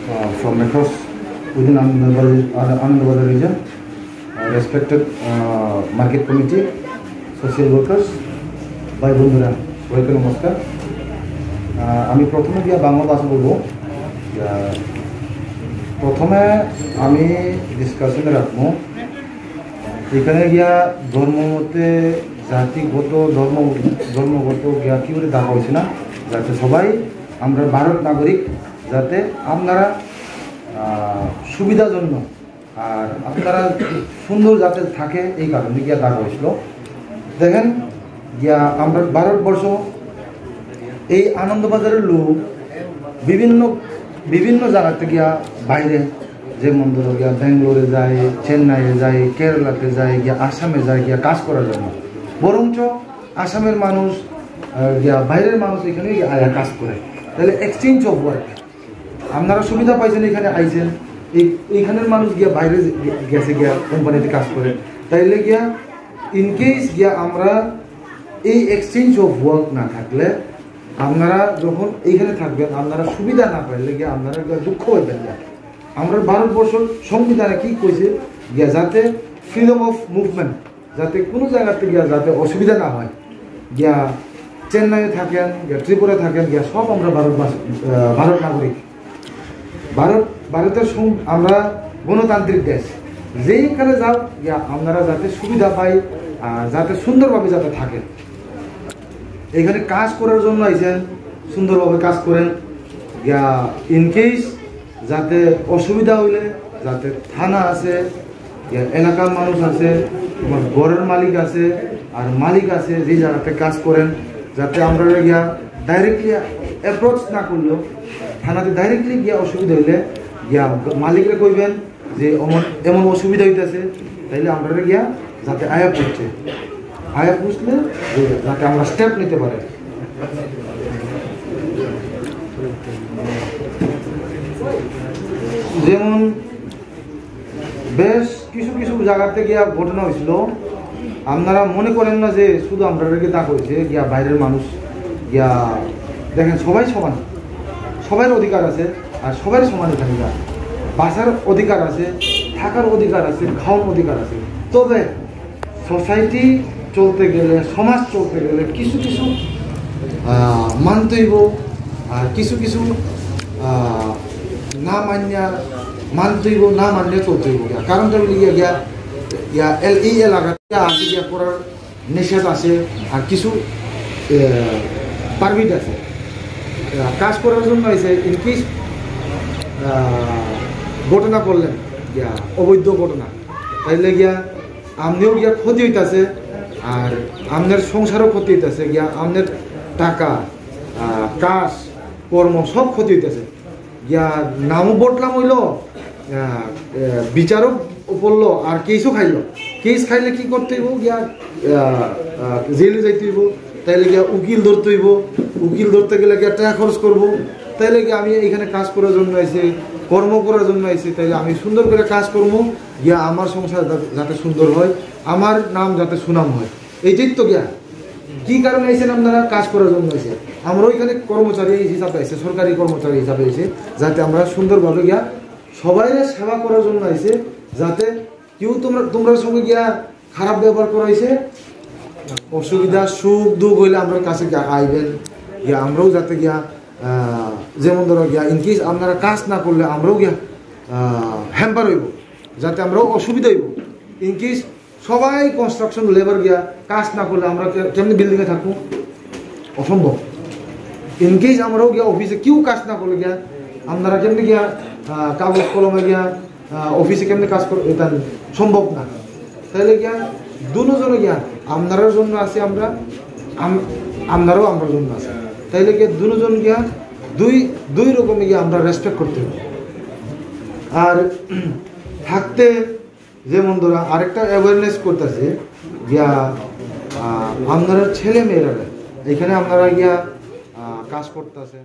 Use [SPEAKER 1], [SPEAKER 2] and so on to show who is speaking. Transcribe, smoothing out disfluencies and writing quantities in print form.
[SPEAKER 1] from across within Anandabad region, respected market committee, social workers, ভাই বন্ধুরা সবাইকে নমস্কার। আমি প্রথমে গিয়া বাংলা ভাষা বলবো। প্রথমে আমি ডিসকাশনে রাখবো এখানে গিয়া ধর্মমতে জাতিগত ধর্মগত গিয়া কী করে দেখা হয়েছে না, যাতে সবাই আমরা ভারত নাগরিক, যাতে আপনারা সুবিধার জন্য আর আপনারা সুন্দর যাতে থাকে এই কারণে গিয়া দেখা হয়েছিল। দেখেন গিয়া আমরা ভারতবর্ষ এই আনন্দবাজারের লোক বিভিন্ন জায়গাতে গিয়া বাইরে, যেমন ধরো গিয়া ব্যাঙ্গালোরে যায়, চেন্নাইয়ে যায়, কেরালাতে যায়, গিয়া আসামে যায় গিয়া কাজ করার জন্য, বরঞ্চ আসামের মানুষ গিয়া বাইরের মানুষ এখানে গিয়া আয়া কাজ করে। তাহলে এক্সচেঞ্জ অফ ওয়ার্ক আপনারা সুবিধা পাইছেন, এখানে আইছেন, এইখানের মানুষ গিয়া বাইরে গেছে গিয়া কোম্পানিতে কাজ করে। তাইলে গিয়া ইনকেস গিয়া আমরা এই এক্সচেঞ্জ অফ ওয়ার্ক না থাকলে আপনারা যখন এইখানে থাকবেন আপনারা সুবিধা না পাইলে গিয়া আপনারা দুঃখ হইবেন। গিয়া আমরা ভারতবর্ষের সংবিধানে কি কইছে গিয়া যাতে ফ্রিডম অফ মুভমেন্ট, যাতে কোনো জায়গাতে গিয়া যাতে অসুবিধা না হয়। গিয়া চেন্নাইয়ে থাকেন, গিয়া ত্রিপুরা থাকেন, গিয়া সব আমরা ভারত নাগরিক। ভারতের আমরা গণতান্ত্রিক দেশ, যেইখানে যাও গিয়া আপনারা যাতে সুবিধা পাই আর যাতে সুন্দরভাবে যাতে থাকে। এখানে কাজ করার জন্য আইছেন, সুন্দরভাবে কাজ করেন। গিয়া ইনকেস যাতে অসুবিধা হইলে যাতে থানা আছে, এলাকার মানুষ আছে, তোমার ঘরের মালিক আছে আর মালিক আছে, যে জায়গাতে কাজ করেন, যাতে আমরা গিয়া ডাইরেক্টলি অ্যাপ্রোচ না করলেও থানাতে ডাইরেক্টলি গিয়া অসুবিধা হইলে গিয়া মালিকরা কইবেন যে এমন অসুবিধা হইতেছে, তাইলে আমরা গিয়া যাতে আয়া পুষলে যাতে আমরা স্টেপ নিতে পারি। যেমন বেশ কিছু জায়গাতে গিয়া ঘটনা হয়েছিল, আপনারা মনে করেন না যে শুধু আমরা তা হয়েছে গিয়া বাইরের মানুষ গিয়া। দেখেন সবাই সমান, সবার অধিকার আছে আর সবাই সমান। এখানে যা বাঁচার অধিকার আছে, থাকার অধিকার আছে, খাওয়ার অধিকার আছে। তবে সোসাইটি চলতে গেলে, সমাজ চলতে গেলে কিছু মানতেইব আর কিছু না মানিয়া মানতেইব, না মানলে চলতেইব। কারণটা বলি গিয়া এই এলাকাতে আছে গিয়া করার নিষেধ আছে আর কিছু পারমিট আছে কাজ করার জন্য আছে। ইনকেস ঘটনা করলেন গিয়া অবৈধ ঘটনা, তাইলে গিয়া আমনেও গিয়া ক্ষতি হইতেছে আর আমনের সংসারও ক্ষতি হইতেছে। গিয়া আমনের টাকা, কাজ, কর্ম সব ক্ষতি হইতেছে। গিয়া নামও বদলাম হইল, বিচারও পড়লো আর কেসও খাইল। কেস খাইলে কি করতে হইব, গিয়া জেলে যাইতে হইব। তাইলে গিয়া উকিল ধরতে হইব, উকিল ধরতে গেলে গিয়া টাকা খরচ করবো। তাইলে গিয়া আমি এখানে কাজ করার জন্য আইছি, কর্ম করার জন্য আইছি, তাইলে আমি সুন্দর করে কাজ করবো গিয়া আমার সংসার যাতে সুন্দর হয়, আমার নাম যাতে সুনাম হয়। এইটাই তো গিয়া কি কারণে আইছেন আপনারা, কাজ করার জন্য আইছে। আমরা ওইখানে কর্মচারী হিসাবে আইছে, সরকারি কর্মচারী হিসাবে আইছে, যাতে আমরা সুন্দরভাবে গিয়া সবাই সেবা করার জন্য আইছে, যাতে কেউ তোমরা সঙ্গে গিয়া খারাপ ব্যবহার করা হয়েছে। অসুবিধা সুখ দুঃখ হইলে আমরা কাছে গিয়া আইবেন গিয়া, আমরাও যাতে গিয়া যেমন ধরো গিয়া ইনকেস আপনারা কাজ না করলে আমরাও গিয়া হ্যাম্পার হইব, যাতে আমরাও অসুবিধা হইব। ইনকেস সবাই কনস্ট্রাকশন লেবার গিয়া কাজ না করলে আমরা কেমনি বিল্ডিংয়ে থাকবো, অসম্ভব। ইনকেস আমরাও গিয়া অফিসে কেউ কাজ না করলে গিয়া আপনারা কেমনি গিয়া কাগজ কলমে গিয়া অফিসে কেমনি কাজ করে, এটা সম্ভব না। তাহলে গিয়া দুজনে গিয়া আপনারার জন্য আছে, আপনারাও আমার জন্য আছে। তাইলে গিয়া দুজন গিয়া দুই রকমে গিয়া আমরা রেসপেক্ট করতে হবে। আর থাকতে যেমন ধরা আরেকটা অ্যাওয়ারনেস করতেছে গিয়া আপনারা ছেলে মেয়েরা এখানে আপনারা গিয়া কাজ করতেছে।